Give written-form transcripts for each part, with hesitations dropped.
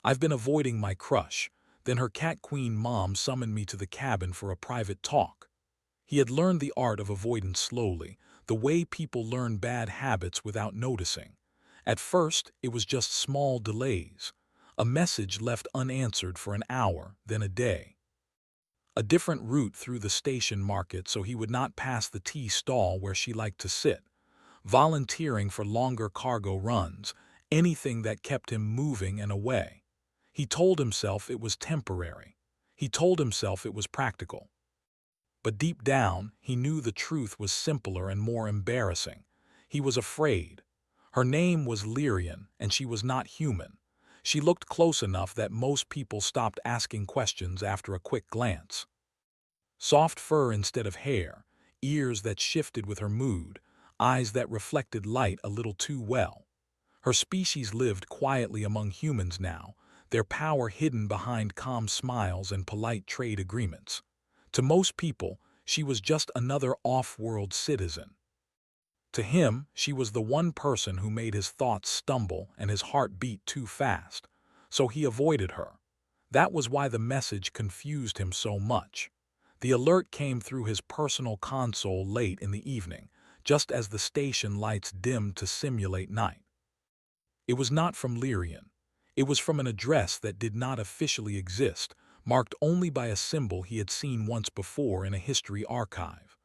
I've been avoiding my crush. Then her cat queen mom summoned me to the cabin for a private talk. He had learned the art of avoidance slowly, the way people learn bad habits without noticing. At first, it was just small delays. A message left unanswered for an hour, then a day. A different route through the station market so he would not pass the tea stall where she liked to sit. Volunteering for longer cargo runs, anything that kept him moving and away. He told himself it was temporary. He told himself it was practical. But deep down, he knew the truth was simpler and more embarrassing. He was afraid. Her name was Lyrian, and she was not human. She looked close enough that most people stopped asking questions after a quick glance. Soft fur instead of hair, ears that shifted with her mood, eyes that reflected light a little too well. Her species lived quietly among humans now, their power hidden behind calm smiles and polite trade agreements. To most people, she was just another off-world citizen. To him, she was the one person who made his thoughts stumble and his heart beat too fast. So he avoided her. That was why the message confused him so much. The alert came through his personal console late in the evening, just as the station lights dimmed to simulate night. It was not from Lyrian. It was from an address that did not officially exist, marked only by a symbol he had seen once before in a history archive.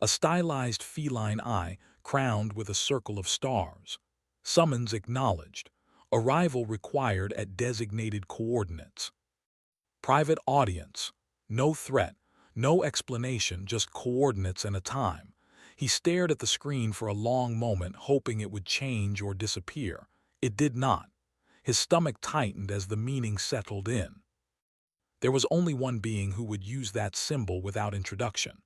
A stylized feline eye crowned with a circle of stars. Summons acknowledged. Arrival required at designated coordinates. Private audience. No threat, no explanation, just coordinates and a time. He stared at the screen for a long moment, hoping it would change or disappear. It did not. His stomach tightened as the meaning settled in. There was only one being who would use that symbol without introduction.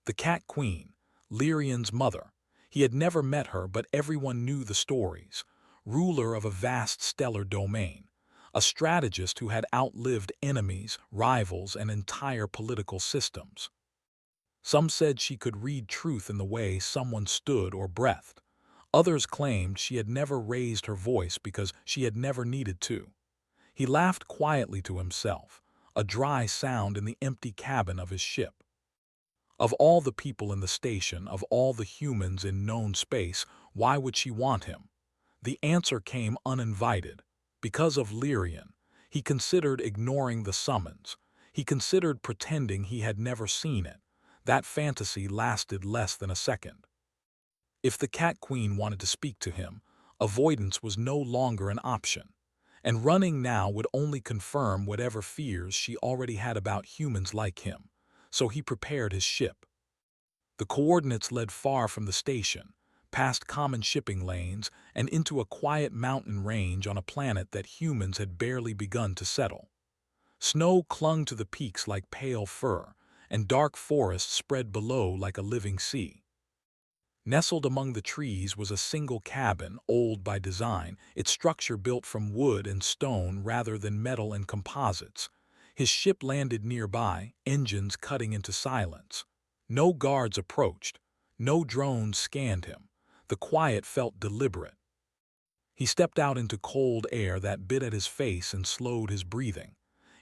The Cat Queen, Lyrian's mother. He had never met her, but everyone knew the stories. Ruler of a vast stellar domain. A strategist who had outlived enemies, rivals, and entire political systems. Some said she could read truth in the way someone stood or breathed. Others claimed she had never raised her voice because she had never needed to. He laughed quietly to himself, a dry sound in the empty cabin of his ship. Of all the people in the station, of all the humans in known space, why would she want him? The answer came uninvited. Because of Lyrian. He considered ignoring the summons. He considered pretending he had never seen it. That fantasy lasted less than a second. If the Cat Queen wanted to speak to him, avoidance was no longer an option. And running now would only confirm whatever fears she already had about humans like him. So he prepared his ship. The coordinates led far from the station, past common shipping lanes, and into a quiet mountain range on a planet that humans had barely begun to settle. Snow clung to the peaks like pale fur, and dark forests spread below like a living sea. Nestled among the trees was a single cabin, old by design, its structure built from wood and stone rather than metal and composites. His ship landed nearby, engines cutting into silence. No guards approached. No drones scanned him. The quiet felt deliberate. He stepped out into cold air that bit at his face and slowed his breathing.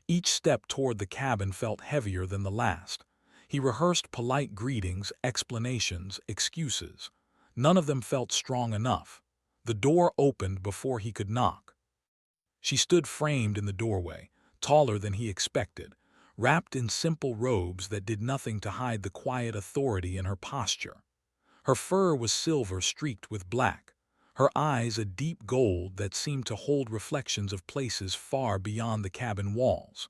Each step toward the cabin felt heavier than the last. He rehearsed polite greetings, explanations, excuses. None of them felt strong enough. The door opened before he could knock. She stood framed in the doorway, taller than he expected, wrapped in simple robes that did nothing to hide the quiet authority in her posture. Her fur was silver streaked with black, her eyes a deep gold that seemed to hold reflections of places far beyond the cabin walls.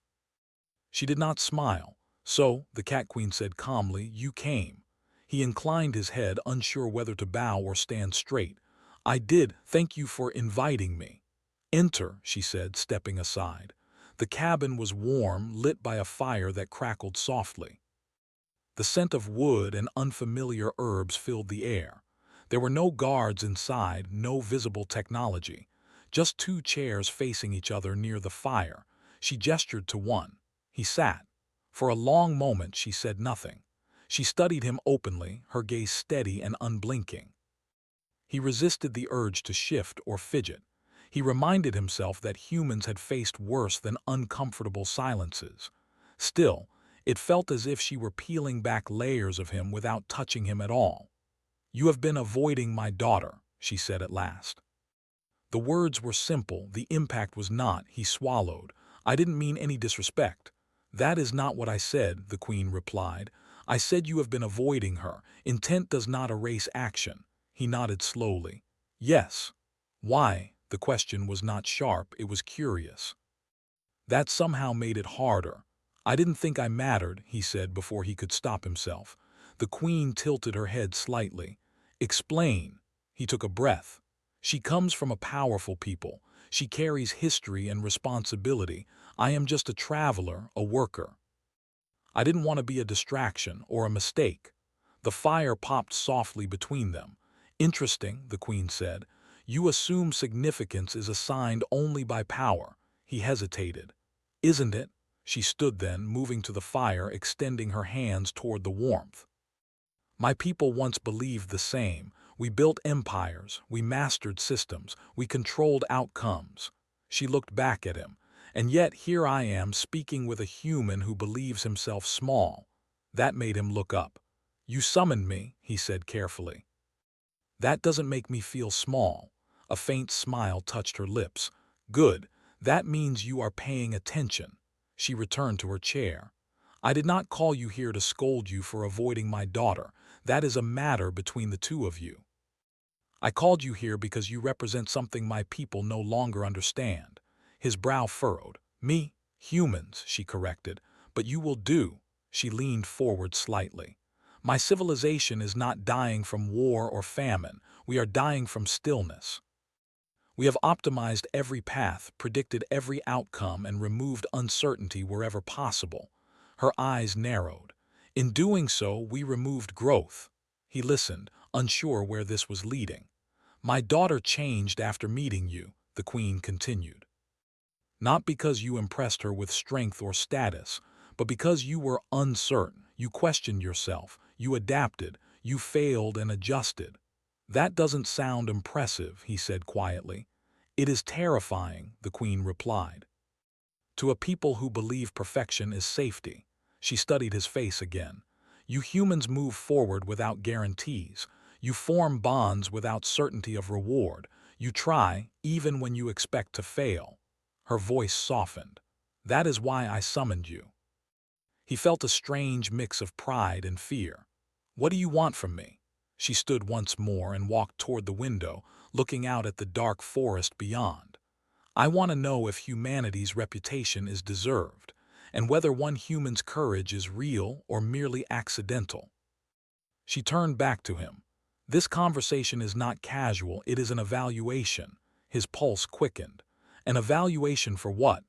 She did not smile, so, the Cat Queen said calmly, "You came." He inclined his head, unsure whether to bow or stand straight. "I did, thank you for inviting me." "Enter," she said, stepping aside. The cabin was warm, lit by a fire that crackled softly. The scent of wood and unfamiliar herbs filled the air. There were no guards inside, no visible technology. Just two chairs facing each other near the fire. She gestured to one. He sat. For a long moment she said nothing. She studied him openly, her gaze steady and unblinking. He resisted the urge to shift or fidget. He reminded himself that humans had faced worse than uncomfortable silences. Still, it felt as if she were peeling back layers of him without touching him at all. "You have been avoiding my daughter," she said at last. The words were simple, the impact was not. He swallowed. "I didn't mean any disrespect." "That is not what I said," the Queen replied. "I said you have been avoiding her. Intent does not erase action." He nodded slowly. "Yes." "Why?" The question was not sharp, it was curious. That somehow made it harder. "I didn't think I mattered," he said before he could stop himself. The Queen tilted her head slightly. "Explain." He took a breath. "She comes from a powerful people. She carries history and responsibility. I am just a traveler, a worker. I didn't want to be a distraction or a mistake." The fire popped softly between them. "Interesting," the Queen said. "You assume significance is assigned only by power." He hesitated. "Isn't it?" She stood then, moving to the fire, extending her hands toward the warmth. "My people once believed the same. We built empires, we mastered systems, we controlled outcomes." She looked back at him. "And yet here I am speaking with a human who believes himself small." That made him look up. "You summoned me," he said carefully. "That doesn't make me feel small." A faint smile touched her lips. "Good. That means you are paying attention." She returned to her chair. "I did not call you here to scold you for avoiding my daughter. That is a matter between the two of you. I called you here because you represent something my people no longer understand." His brow furrowed. "Me? Humans," she corrected. "But you will do." She leaned forward slightly. "My civilization is not dying from war or famine. We are dying from stillness. We have optimized every path, predicted every outcome, and removed uncertainty wherever possible." Her eyes narrowed. "In doing so, we removed growth." He listened, unsure where this was leading. "My daughter changed after meeting you," the Queen continued. "Not because you impressed her with strength or status, but because you were uncertain. You questioned yourself, you adapted, you failed and adjusted." "That doesn't sound impressive," he said quietly. "It is terrifying," the Queen replied. "To a people who believe perfection is safety." She studied his face again. "You humans move forward without guarantees. You form bonds without certainty of reward. You try, even when you expect to fail." Her voice softened. "That is why I summoned you." He felt a strange mix of pride and fear. "What do you want from me?" She stood once more and walked toward the window, looking out at the dark forest beyond. "I want to know if humanity's reputation is deserved, and whether one human's courage is real or merely accidental." She turned back to him. "This conversation is not casual, it is an evaluation." His pulse quickened. "An evaluation for what?"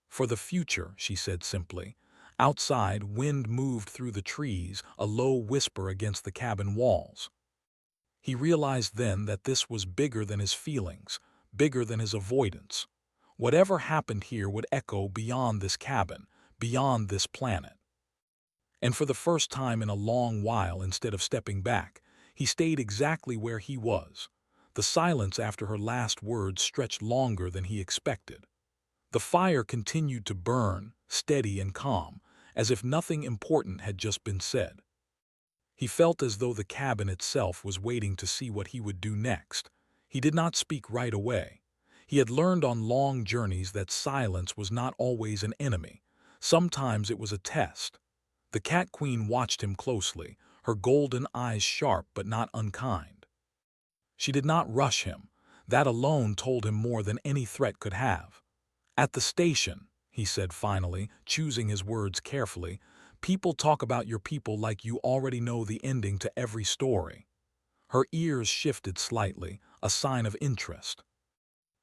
"For the future," she said simply. Outside, wind moved through the trees, a low whisper against the cabin walls. He realized then that this was bigger than his feelings, bigger than his avoidance. Whatever happened here would echo beyond this cabin, beyond this planet. And for the first time in a long while, instead of stepping back, he stayed exactly where he was. The silence after her last words stretched longer than he expected. The fire continued to burn, steady and calm, as if nothing important had just been said. He felt as though the cabin itself was waiting to see what he would do next. He did not speak right away. He had learned on long journeys that silence was not always an enemy. Sometimes it was a test. The Cat Queen watched him closely, her golden eyes sharp but not unkind. She did not rush him. That alone told him more than any threat could have. "At the station," he said finally, choosing his words carefully, "people talk about your people like you already know the ending to every story." Her ears shifted slightly, a sign of interest.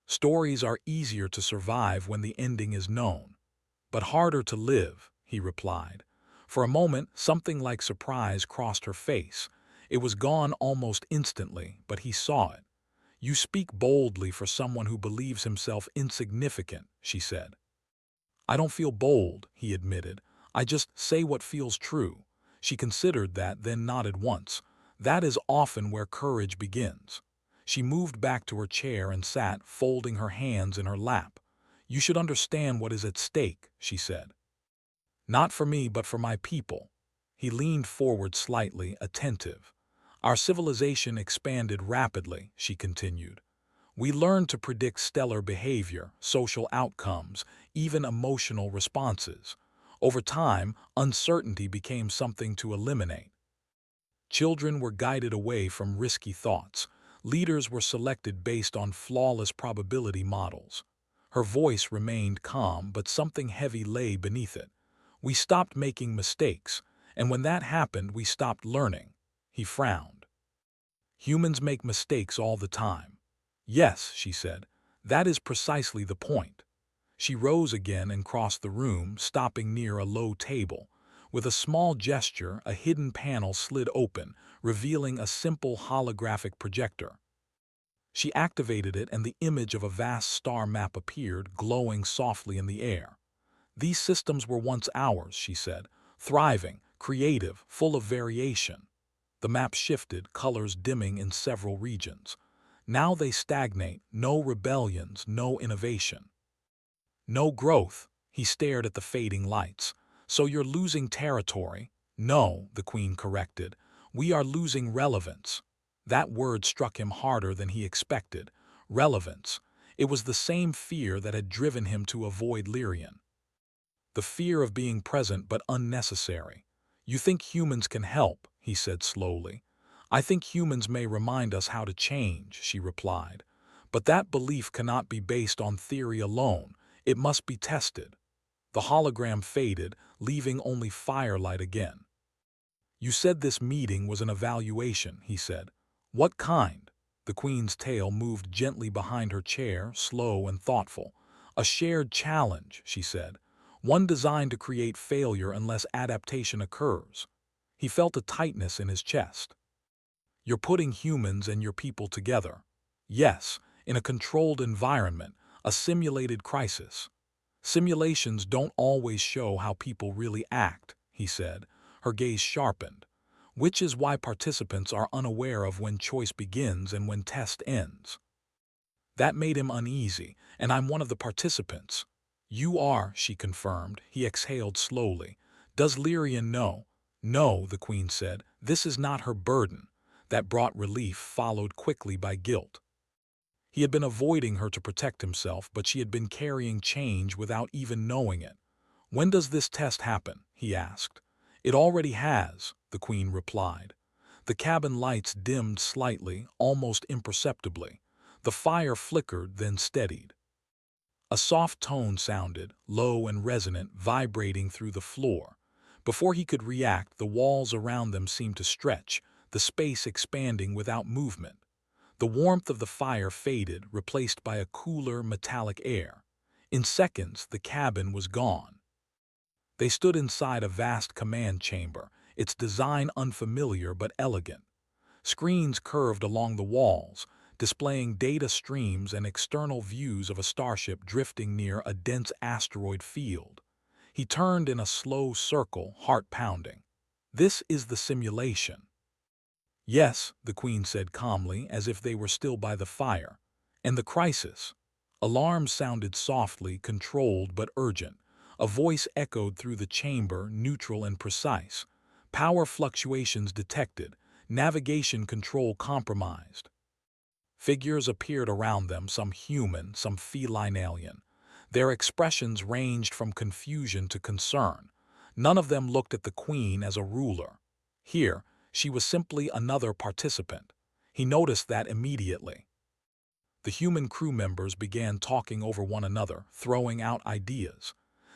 "Stories are easier to survive when the ending is known, but harder to live," he replied. For a moment, something like surprise crossed her face. It was gone almost instantly, but he saw it. "You speak boldly for someone who believes himself insignificant," she said. "I don't feel bold," he admitted. "I just say what feels true." She considered that, then nodded once. "That is often where courage begins." She moved back to her chair and sat, folding her hands in her lap. "You should understand what is at stake," she said. "Not for me, but for my people." He leaned forward slightly, attentive. "Our civilization expanded rapidly," she continued. "We learned to predict stellar behavior, social outcomes, even emotional responses. Over time, uncertainty became something to eliminate. Children were guided away from risky thoughts. Leaders were selected based on flawless probability models." Her voice remained calm, but something heavy lay beneath it. "We stopped making mistakes, and when that happened, we stopped learning." He frowned. "Humans make mistakes all the time." "Yes," she said, "that is precisely the point." She rose again and crossed the room, stopping near a low table. With a small gesture, a hidden panel slid open, revealing a simple holographic projector. She activated it, and the image of a vast star map appeared, glowing softly in the air. "These systems were once ours," she said, "thriving, creative, full of variation." The map shifted, colors dimming in several regions. "Now they stagnate, no rebellions, no innovation. No growth." He stared at the fading lights. "So you're losing territory?" "No," the Queen corrected. "We are losing relevance." That word struck him harder than he expected. Relevance. It was the same fear that had driven him to avoid Lyrian. The fear of being present but unnecessary. "You think humans can help," he said slowly. "I think humans may remind us how to change," she replied. "But that belief cannot be based on theory alone. It must be tested." The hologram faded, leaving only firelight again. "You said this meeting was an evaluation," he said. "What kind?" The Queen's tail moved gently behind her chair, slow and thoughtful. "A shared challenge," she said. "One designed to create failure unless adaptation occurs." He felt a tightness in his chest. "You're putting humans and your people together." "Yes, in a controlled environment, a simulated crisis." "Simulations don't always show how people really act," he said. Her gaze sharpened. "Which is why participants are unaware of when choice begins and when test ends." That made him uneasy. "And I'm one of the participants." "You are," she confirmed. He exhaled slowly. "Does Lyrian know?" "No," the Queen said. "This is not her burden." That brought relief, followed quickly by guilt. He had been avoiding her to protect himself, but she had been carrying change without even knowing it. "When does this test happen?" he asked. "It already has," the Queen replied. The cabin lights dimmed slightly, almost imperceptibly. The fire flickered, then steadied. A soft tone sounded, low and resonant, vibrating through the floor. Before he could react, the walls around them seemed to stretch, the space expanding without movement. The warmth of the fire faded, replaced by a cooler, metallic air. In seconds, the cabin was gone. They stood inside a vast command chamber, its design unfamiliar but elegant. Screens curved along the walls, displaying data streams and external views of a starship drifting near a dense asteroid field. He turned in a slow circle, heart pounding. "This is the simulation." "Yes," the Queen said calmly, as if they were still by the fire. "And the crisis?" Alarms sounded softly, controlled but urgent. A voice echoed through the chamber, neutral and precise. "Power fluctuations detected. Navigation control compromised." Figures appeared around them, some human, some feline alien. Their expressions ranged from confusion to concern. None of them looked at the Queen as a ruler. Here, she was simply another participant. He noticed that immediately. The human crew members began talking over one another, throwing out ideas.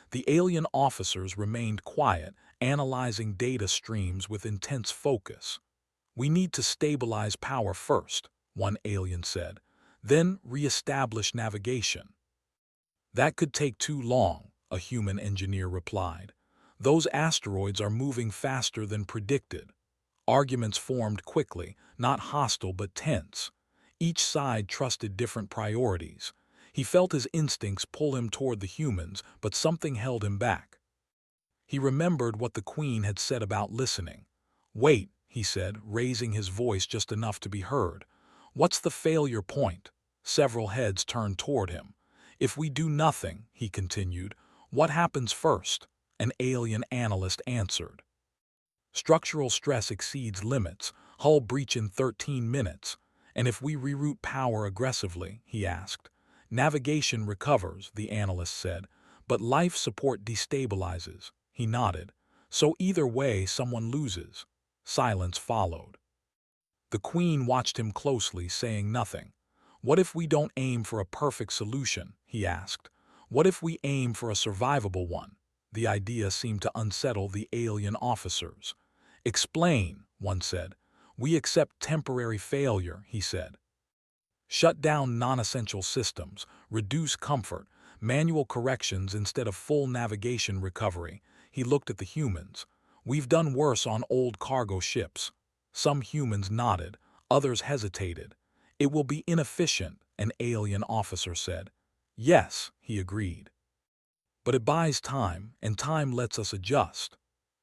The alien officers remained quiet, analyzing data streams with intense focus. "We need to stabilize power first," one alien said. "Then re-establish navigation." "That could take too long," a human engineer replied. "Those asteroids are moving faster than predicted." Arguments formed quickly, not hostile but tense. Each side trusted different priorities. He felt his instincts pull him toward the humans, but something held him back. He remembered what the Queen had said about listening. "Wait," he said, raising his voice just enough to be heard. What's the failure point? Several heads turned toward him. If we do nothing, he continued, what happens first? An alien analyst answered. Structural stress exceeds limits, hull breach in 13 minutes. And if we reroute power aggressively, he asked. Navigation recovers, the analyst said, but life support destabilizes. He nodded. So either way, someone loses. Silence followed. The Queen watched him closely, saying nothing. What if we don't aim for a perfect solution? He asked. What if we aim for a survivable one? The idea seemed to unsettle the alien officers. Explain, one said. We accept temporary failure, he said. Shut down non-essential systems, reduce comfort, manual corrections instead of full navigation recovery. He looked at the humans. We've done worse on old cargo ships. Some humans nodded, others hesitated. It will be inefficient, an alien officer said. Yes, he agreed. But it buys time, and time lets us adjust.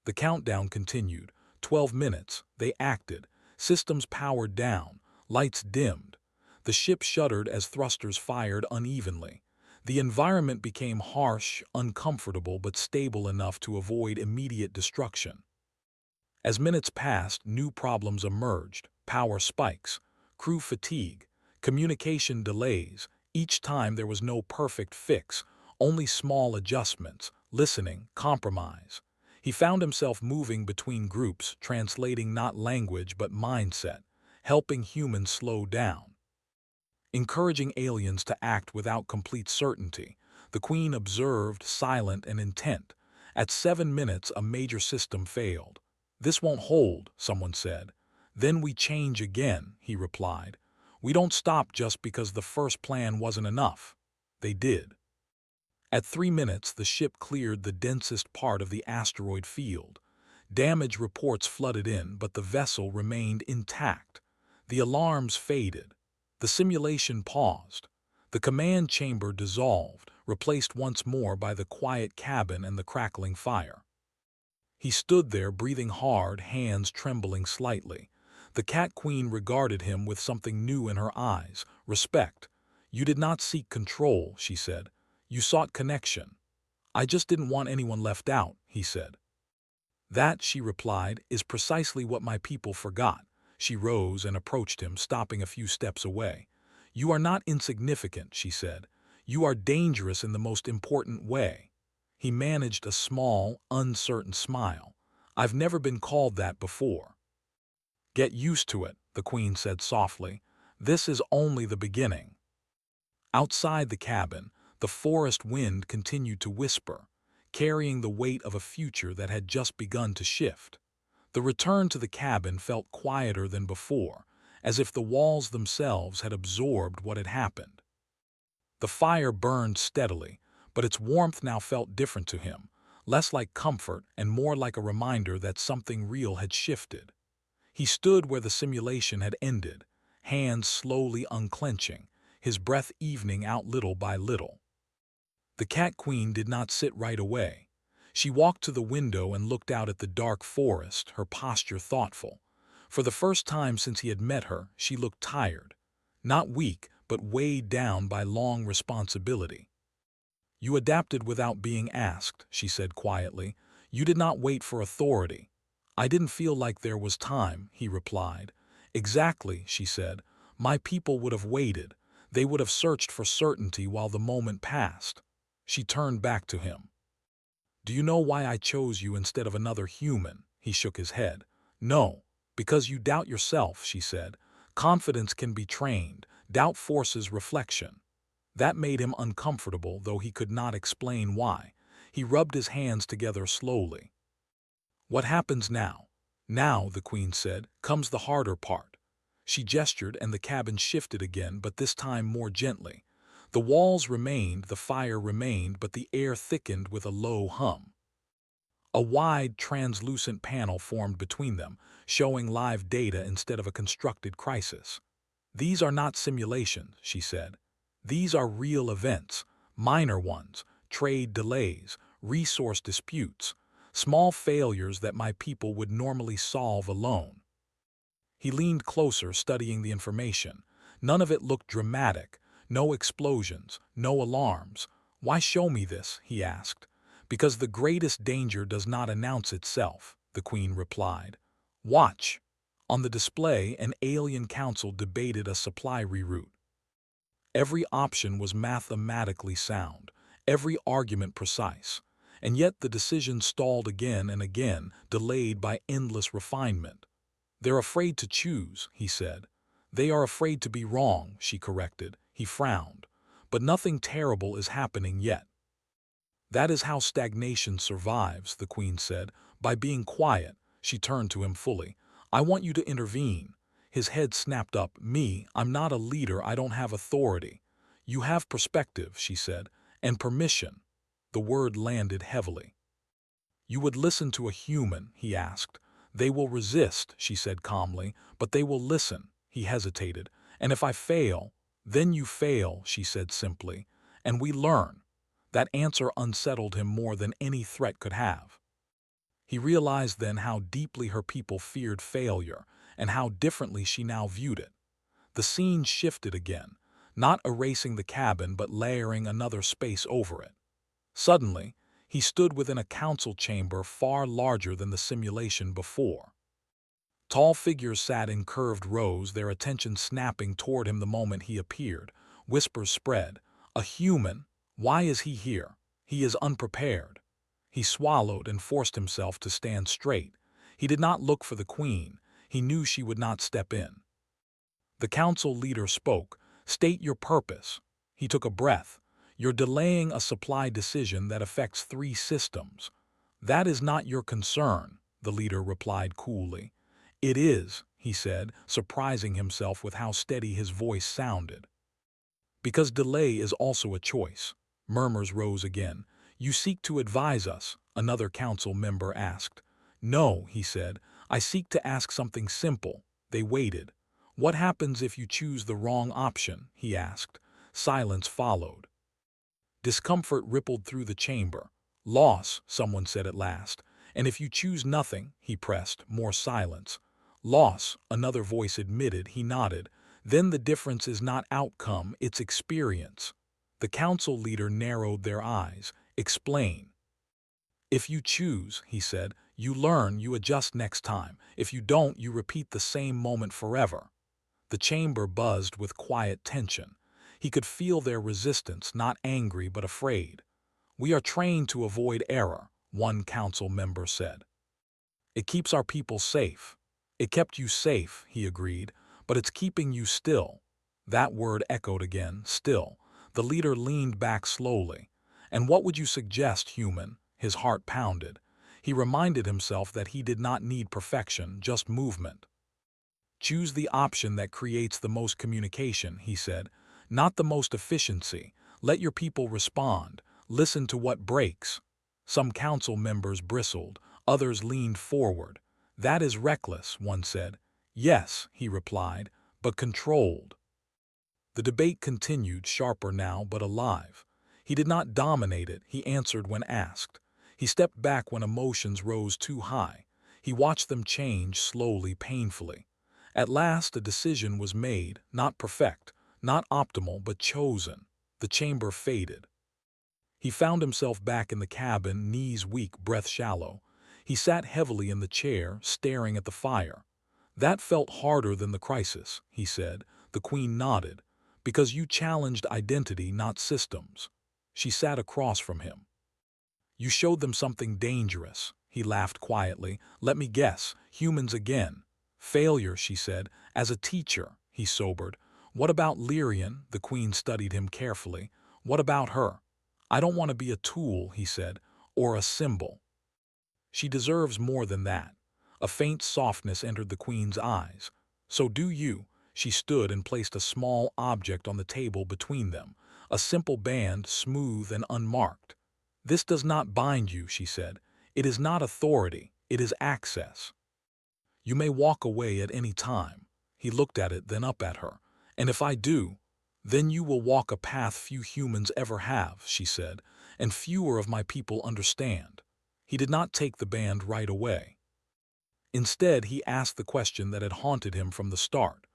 The countdown continued. 12 minutes, they acted. Systems powered down, lights dimmed. The ship shuddered as thrusters fired unevenly. The environment became harsh, uncomfortable, but stable enough to avoid immediate destruction. As minutes passed, new problems emerged. Power spikes, crew fatigue, communication delays. Each time there was no perfect fix, only small adjustments, listening, compromise. He found himself moving between groups, translating not language but mindset, helping humans slow down. Encouraging aliens to act without complete certainty, the Queen observed, silent and intent. At 7 minutes, a major system failed. This won't hold, someone said. Then we change again, he replied. We don't stop just because the first plan wasn't enough. They did. At 3 minutes, the ship cleared the densest part of the asteroid field. Damage reports flooded in, but the vessel remained intact. The alarms faded. The simulation paused. The command chamber dissolved, replaced once more by the quiet cabin and the crackling fire. He stood there, breathing hard, hands trembling slightly. The Cat Queen regarded him with something new in her eyes, respect. You did not seek control, she said. You sought connection. I just didn't want anyone left out, he said. That, she replied, is precisely what my people forgot. She rose and approached him, stopping a few steps away. You are not insignificant, she said. You are dangerous in the most important way. He managed a small, uncertain smile. I've never been called that before. Get used to it, the Queen said softly. This is only the beginning. Outside the cabin, the forest wind continued to whisper, carrying the weight of a future that had just begun to shift. The return to the cabin felt quieter than before, as if the walls themselves had absorbed what had happened. The fire burned steadily, but its warmth now felt different to him, less like comfort and more like a reminder that something real had shifted. He stood where the simulation had ended, hands slowly unclenching, his breath evening out little by little. The Cat Queen did not sit right away. She walked to the window and looked out at the dark forest, her posture thoughtful. For the first time since he had met her, she looked tired. Not weak, but weighed down by long responsibility. You adapted without being asked, she said quietly. You did not wait for authority. I didn't feel like there was time, he replied. Exactly, she said. My people would have waited. They would have searched for certainty while the moment passed. She turned back to him. Do you know why I chose you instead of another human? He shook his head. No, because you doubt yourself, she said. Confidence can be trained. Doubt forces reflection. That made him uncomfortable, though he could not explain why. He rubbed his hands together slowly. What happens now? Now, the Queen said, comes the harder part. She gestured and the cabin shifted again, but this time more gently. The walls remained, the fire remained, but the air thickened with a low hum. A wide, translucent panel formed between them, showing live data instead of a constructed crisis. These are not simulations, she said. These are real events, minor ones, trade delays, resource disputes, small failures that my people would normally solve alone. He leaned closer, studying the information. None of it looked dramatic. No explosions, no alarms. "Why show me this?" he asked. "Because the greatest danger does not announce itself," the queen replied. "Watch." On the display, an alien council debated a supply reroute. Every option was mathematically sound, every argument precise, and yet the decision stalled again and again, delayed by endless refinement. "They're afraid to choose," he said. "They are afraid to be wrong," she corrected. He frowned. "But nothing terrible is happening yet." "That is how stagnation survives," the queen said. "By being quiet." She turned to him fully. "I want you to intervene." His head snapped up. "Me? I'm not a leader. I don't have authority." "You have perspective," she said, "and permission." The word landed heavily. "You would listen to a human?" he asked. "They will resist," she said calmly, "but they will listen." He hesitated. "And if I fail?" "Then you fail," she said simply, "and we learn." That answer unsettled him more than any threat could have. He realized then how deeply her people feared failure, and how differently she now viewed it. The scene shifted again, not erasing the cabin but layering another space over it. Suddenly, he stood within a council chamber far larger than the simulation before. Tall figures sat in curved rows, their attention snapping toward him the moment he appeared. Whispers spread. "A human? Why is he here? He is unprepared." He swallowed and forced himself to stand straight. He did not look for the queen. He knew she would not step in. The council leader spoke. "State your purpose." He took a breath. "You're delaying a supply decision that affects 3 systems." "That is not your concern," the leader replied coolly. "It is," he said, surprising himself with how steady his voice sounded. "Because delay is also a choice." Murmurs rose again. "You seek to advise us?" another council member asked. "No," he said. "I seek to ask something simple." They waited. "What happens if you choose the wrong option?" he asked. Silence followed. Discomfort rippled through the chamber. "Loss," someone said at last. "And if you choose nothing?" he pressed. More silence. "Loss," another voice admitted. He nodded. "Then the difference is not outcome, it's experience." The council leader narrowed their eyes. "Explain." "If you choose," he said, "you learn, you adjust next time. If you don't, you repeat the same moment forever." The chamber buzzed with quiet tension. He could feel their resistance, not angry but afraid. "We are trained to avoid error," one council member said. "It keeps our people safe." "It kept you safe," he agreed, "but it's keeping you still." That word echoed again, still. The leader leaned back slowly. "And what would you suggest, human?" His heart pounded. He reminded himself that he did not need perfection, just movement. "Choose the option that creates the most communication," he said, "not the most efficiency. Let your people respond. Listen to what breaks." Some council members bristled. Others leaned forward. "That is reckless," one said. "Yes," he replied, "but controlled." The debate continued, sharper now but alive. He did not dominate it, he answered when asked. He stepped back when emotions rose too high. He watched them change slowly, painfully. At last a decision was made, not perfect, not optimal, but chosen. The chamber faded. He found himself back in the cabin, knees weak, breath shallow. He sat heavily in the chair, staring at the fire. "That felt harder than the crisis," he said. The queen nodded. "Because you challenged identity, not systems." She sat across from him. "You showed them something dangerous." He laughed quietly. "Let me guess, humans again." "Failure," she said. "As a teacher." He sobered. "What about Lyrian?" The queen studied him carefully. "What about her?" "I don't want to be a tool," he said, "or a symbol. She deserves more than that." A faint softness entered the queen's eyes. "So do you." She stood and placed a small object on the table between them, a simple band, smooth and unmarked. "This does not bind you," she said. "It is not authority, it is access. You may walk away at any time." He looked at it, then up at her. "And if I do?" "Then you will walk a path few humans ever have," she said, "and fewer of my people understand." He did not take the band right away. Instead, he asked the question that had haunted him from the start.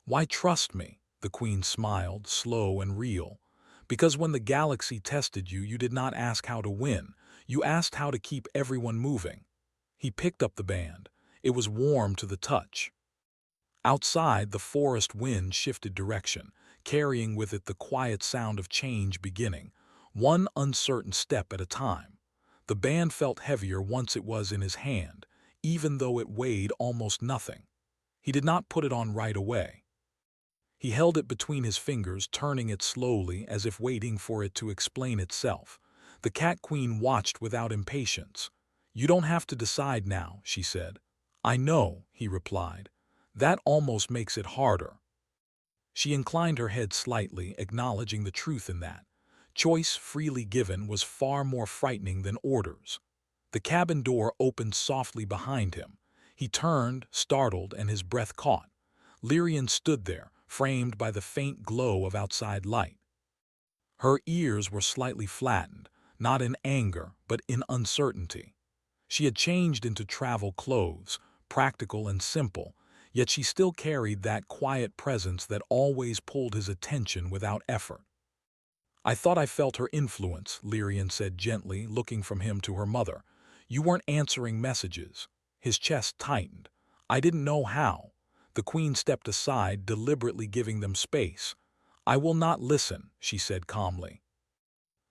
"Why trust me?" the Queen smiled, slow and real. Because when the galaxy tested you, you did not ask how to win. You asked how to keep everyone moving. He picked up the band. It was warm to the touch. Outside, the forest wind shifted direction, carrying with it the quiet sound of change beginning, one uncertain step at a time. The band felt heavier once it was in his hand, even though it weighed almost nothing. He did not put it on right away. He held it between his fingers, turning it slowly as if waiting for it to explain itself. The Cat Queen watched without impatience. "You don't have to decide now," she said. "I know," he replied. "That almost makes it harder." She inclined her head slightly, acknowledging the truth in that. Choice freely given was far more frightening than orders. The cabin door opened softly behind him. He turned, startled, and his breath caught. Lyrian stood there, framed by the faint glow of outside light. Her ears were slightly flattened, not in anger, but in uncertainty. She had changed into travel clothes, practical and simple, yet she still carried that quiet presence that always pulled his attention without effort. "I thought I felt her influence," Lyrian said gently, looking from him to her mother. "You weren't answering messages." His chest tightened. "I didn't know how." The Queen stepped aside, deliberately giving them space. "I will not listen," she said calmly.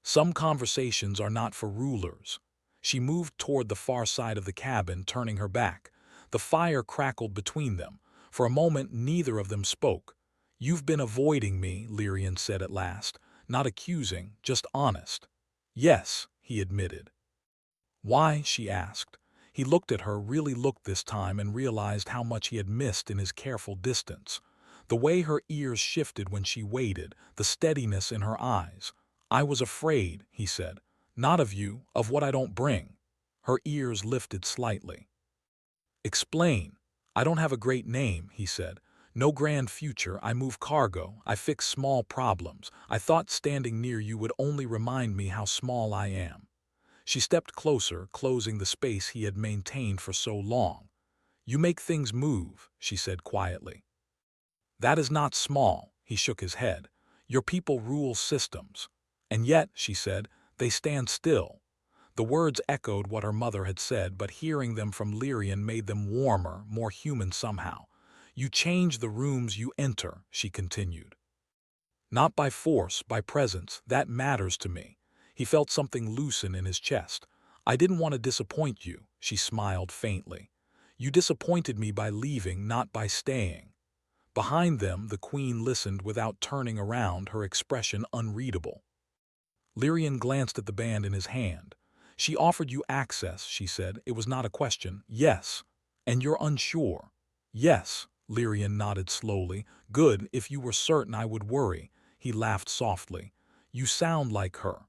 "Some conversations are not for rulers." She moved toward the far side of the cabin, turning her back. The fire crackled between them. For a moment, neither of them spoke. "You've been avoiding me," Lyrian said at last. Not accusing, just honest. "Yes," he admitted. "Why?" she asked. He looked at her, really looked this time, and realized how much he had missed in his careful distance. The way her ears shifted when she waited, the steadiness in her eyes. "I was afraid," he said. "Not of you, of what I don't bring." Her ears lifted slightly. "Explain." "I don't have a great name," he said. "No grand future. I move cargo. I fix small problems. I thought standing near you would only remind me how small I am." She stepped closer, closing the space he had maintained for so long. "You make things move," she said quietly. "That is not small," he shook his head. "Your people rule systems." "And yet," she said, "they stand still." The words echoed what her mother had said, but hearing them from Lyrian made them warmer, more human somehow. "You change the rooms you enter," she continued. "Not by force, by presence. That matters to me." He felt something loosen in his chest. "I didn't want to disappoint you," she smiled faintly. "You disappointed me by leaving, not by staying." Behind them, the Queen listened without turning around, her expression unreadable. Lyrian glanced at the band in his hand. "She offered you access," she said. "It was not a question." "Yes." "And you're unsure." "Yes." Lyrian nodded slowly. "Good, if you were certain I would worry." He laughed softly. "You sound like her."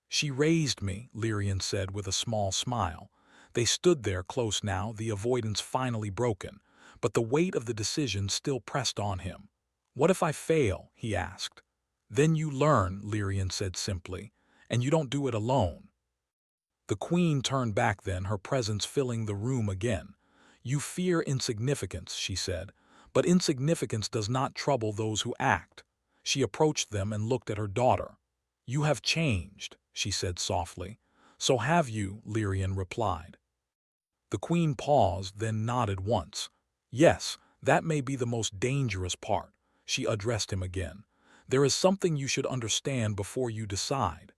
"She raised me," Lyrian said with a small smile. They stood there close now, the avoidance finally broken. But the weight of the decision still pressed on him. "What if I fail?" he asked. "Then you learn," Lyrian said simply. "And you don't do it alone." The Queen turned back then, her presence filling the room again. "You fear insignificance," she said. "But insignificance does not trouble those who act." She approached them and looked at her daughter. "You have changed," she said softly. "So have you," Lyrian replied. The Queen paused, then nodded once. "Yes, that may be the most dangerous part." She addressed him again. "There is something you should understand before you decide."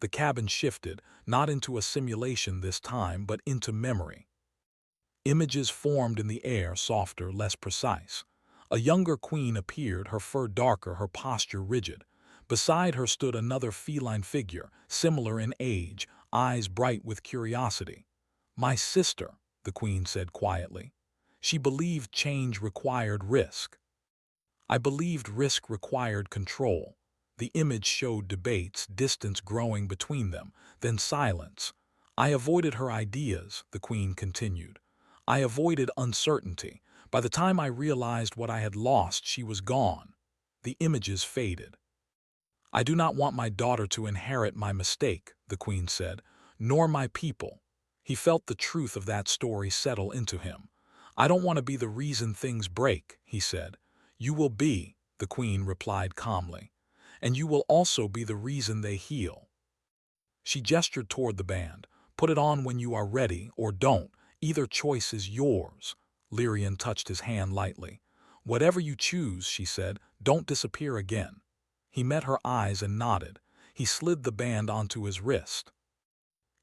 The cabin shifted, not into a simulation this time, but into memory. Images formed in the air, softer, less precise. A younger queen appeared, her fur darker, her posture rigid. Beside her stood another feline figure, similar in age, eyes bright with curiosity. "My sister," the Queen said quietly. She believed change required risk. I believed risk required control. The image showed debates, distance growing between them, then silence. "I avoided her ideas," the Queen continued. "I avoided uncertainty. By the time I realized what I had lost, she was gone." The images faded. "I do not want my daughter to inherit my mistake," the Queen said, "nor my people." He felt the truth of that story settle into him. "I don't want to be the reason things break," he said. "You will be," the Queen replied calmly. "And you will also be the reason they heal." She gestured toward the band. "Put it on when you are ready, or don't. Either choice is yours." Lyrian touched his hand lightly. "Whatever you choose," she said, "don't disappear again." He met her eyes and nodded. He slid the band onto his wrist.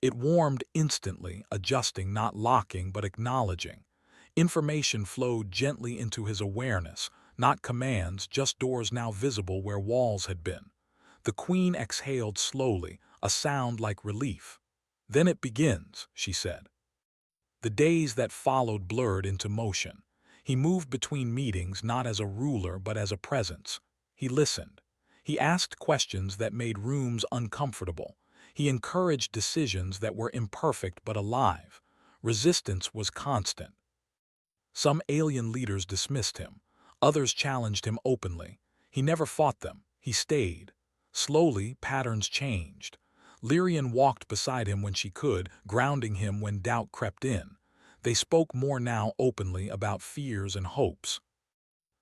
It warmed instantly, adjusting, not locking, but acknowledging. Information flowed gently into his awareness, not commands, just doors now visible where walls had been. The Queen exhaled slowly, a sound like relief. "Then it begins," she said. The days that followed blurred into motion. He moved between meetings not as a ruler but as a presence. He listened. He asked questions that made rooms uncomfortable. He encouraged decisions that were imperfect but alive. Resistance was constant. Some alien leaders dismissed him. Others challenged him openly. He never fought them. He stayed. Slowly, patterns changed. Lyrian walked beside him when she could, grounding him when doubt crept in. They spoke more now openly about fears and hopes.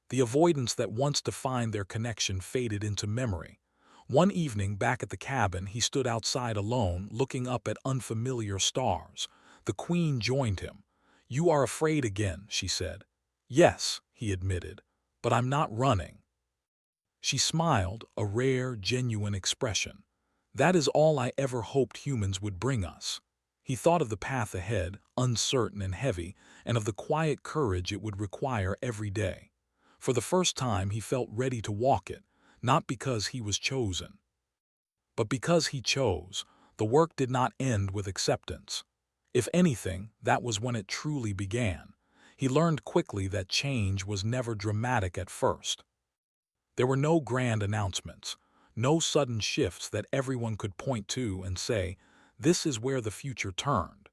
The avoidance that once defined their connection faded into memory. One evening, back at the cabin, he stood outside alone, looking up at unfamiliar stars. The Queen joined him. "You are afraid again," she said. "Yes," he admitted, "but I'm not running." She smiled, a rare, genuine expression. "That is all I ever hoped humans would bring us." He thought of the path ahead, uncertain and heavy, and of the quiet courage it would require every day. For the first time he felt ready to walk it, not because he was chosen, but because he chose. The work did not end with acceptance. If anything, that was when it truly began. He learned quickly that change was never dramatic at first. There were no grand announcements, no sudden shifts that everyone could point to and say, "This is where the future turned."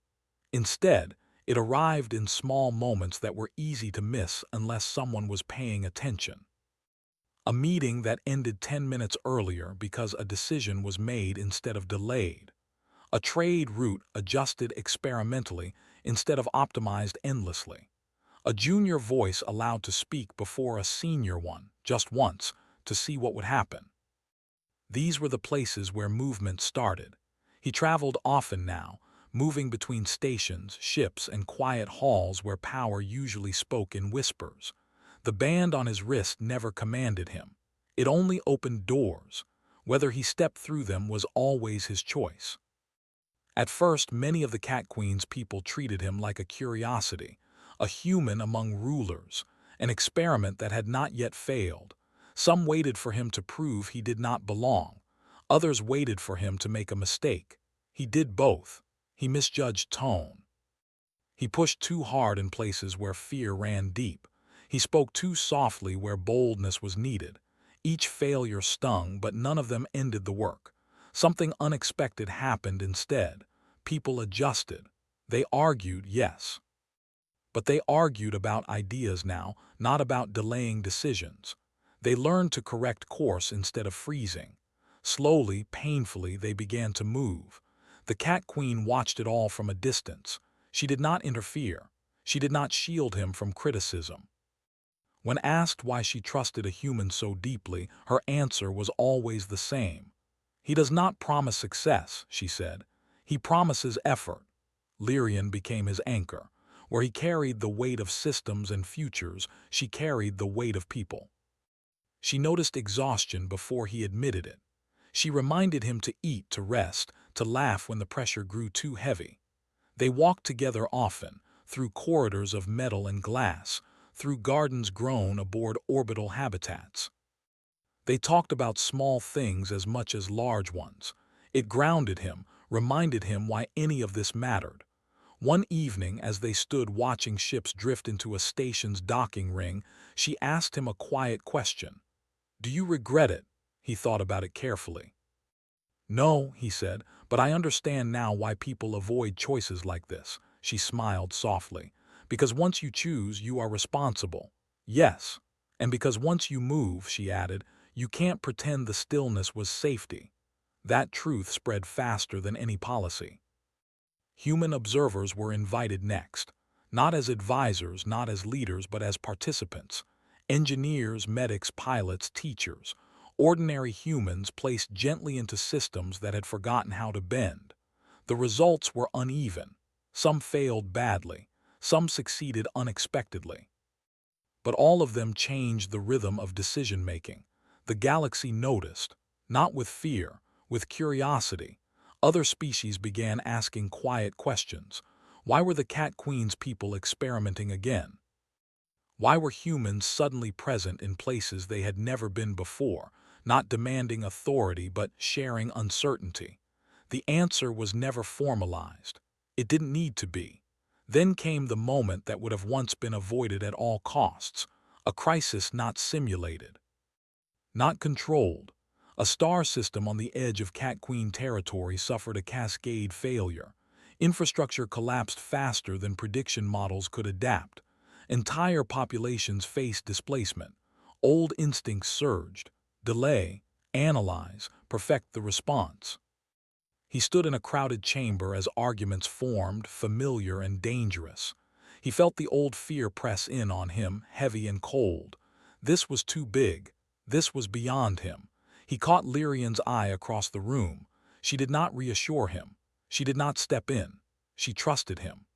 Instead, it arrived in small moments that were easy to miss unless someone was paying attention. A meeting that ended 10 minutes earlier because a decision was made instead of delayed. A trade route adjusted experimentally instead of optimized endlessly. A junior voice allowed to speak before a senior one, just once, to see what would happen. These were the places where movement started. He traveled often now, moving between stations, ships, and quiet halls where power usually spoke in whispers. The band on his wrist never commanded him. It only opened doors. Whether he stepped through them was always his choice. At first, many of the Cat Queen's people treated him like a curiosity, a human among rulers, an experiment that had not yet failed. Some waited for him to prove he did not belong. Others waited for him to make a mistake. He did both. He misjudged tone. He pushed too hard in places where fear ran deep. He spoke too softly where boldness was needed. Each failure stung, but none of them ended the work. Something unexpected happened instead. People adjusted. They argued, yes. But they argued about ideas now, not about delaying decisions. They learned to correct course instead of freezing. Slowly, painfully, they began to move. The Cat Queen watched it all from a distance. She did not interfere. She did not shield him from criticism. When asked why she trusted a human so deeply, her answer was always the same. "He does not promise success," she said. "He promises effort." Lyrian became his anchor. Where he carried the weight of systems and futures, she carried the weight of people. She noticed exhaustion before he admitted it. She reminded him to eat, to rest, to laugh when the pressure grew too heavy. They walked together often, through corridors of metal and glass, through gardens grown aboard orbital habitats. They talked about small things as much as large ones. It grounded him, reminded him why any of this mattered. One evening, as they stood watching ships drift into a station's docking ring, she asked him a quiet question. "Do you regret it?" He thought about it carefully. "No," he said, "but I understand now why people avoid choices like this." She smiled softly. "Because once you choose, you are responsible." "Yes. And because once you move," she added, "you can't pretend the stillness was safety." That truth spread faster than any policy. Human observers were invited next. Not as advisors, not as leaders, but as participants. Engineers, medics, pilots, teachers, ordinary humans placed gently into systems that had forgotten how to bend. The results were uneven. Some failed badly, some succeeded unexpectedly. But all of them changed the rhythm of decision-making. The galaxy noticed, not with fear, with curiosity. Other species began asking quiet questions. Why were the Cat Queen's people experimenting again? Why were humans suddenly present in places they had never been before, not demanding authority but sharing uncertainty? The answer was never formalized. It didn't need to be. Then came the moment that would have once been avoided at all costs, a crisis not simulated, not controlled. A star system on the edge of Cat Queen territory suffered a cascade failure. Infrastructure collapsed faster than prediction models could adapt. Entire populations faced displacement. Old instincts surged. Delay, analyze, perfect the response. He stood in a crowded chamber as arguments formed, familiar and dangerous. He felt the old fear press in on him, heavy and cold. This was too big. This was beyond him. He caught Lyrian's eye across the room. She did not reassure him. She did not step in. She trusted him.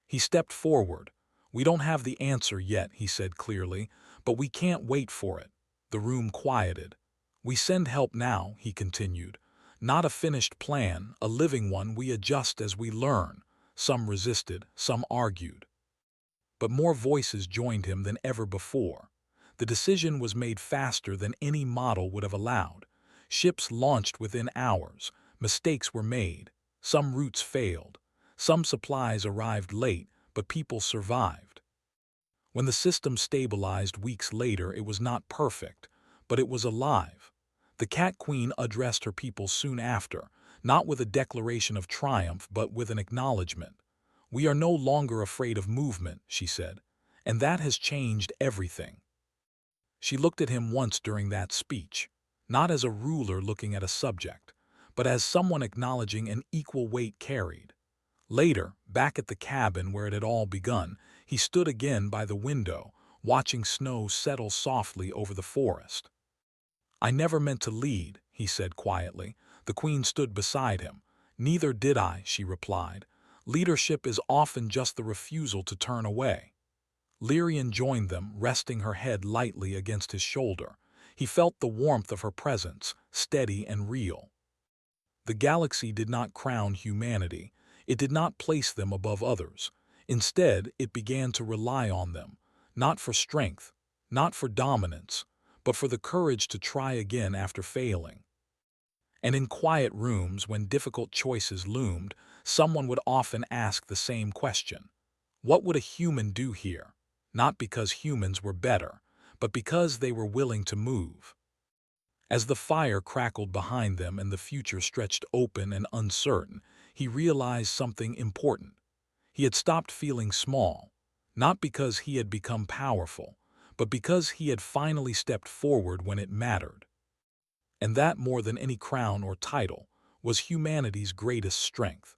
He stepped forward. "We don't have the answer yet," he said clearly, "but we can't wait for it." The room quieted. "We send help now," he continued. "Not a finished plan, a living one we adjust as we learn." Some resisted, some argued. But more voices joined him than ever before. The decision was made faster than any model would have allowed. Ships launched within hours. Mistakes were made. Some routes failed. Some supplies arrived late, but people survived. When the system stabilized weeks later, it was not perfect, but it was alive. The Cat Queen addressed her people soon after, not with a declaration of triumph, but with an acknowledgement. "We are no longer afraid of movement," she said, "and that has changed everything." She looked at him once during that speech, not as a ruler looking at a subject, but as someone acknowledging an equal weight carried. Later, back at the cabin where it had all begun, he stood again by the window, watching snow settle softly over the forest. "I never meant to lead," he said quietly. The Queen stood beside him. "Neither did I," she replied. "Leadership is often just the refusal to turn away." Lyrian joined them, resting her head lightly against his shoulder. He felt the warmth of her presence, steady and real. The galaxy did not crown humanity. It did not place them above others. Instead, it began to rely on them, not for strength, not for dominance, but for the courage to try again after failing. And in quiet rooms, when difficult choices loomed, someone would often ask the same question: what would a human do here? Not because humans were better, but because they were willing to move. As the fire crackled behind them and the future stretched open and uncertain, he realized something important. He had stopped feeling small, not because he had become powerful, but because he had finally stepped forward when it mattered. And that, more than any crown or title, was humanity's greatest strength.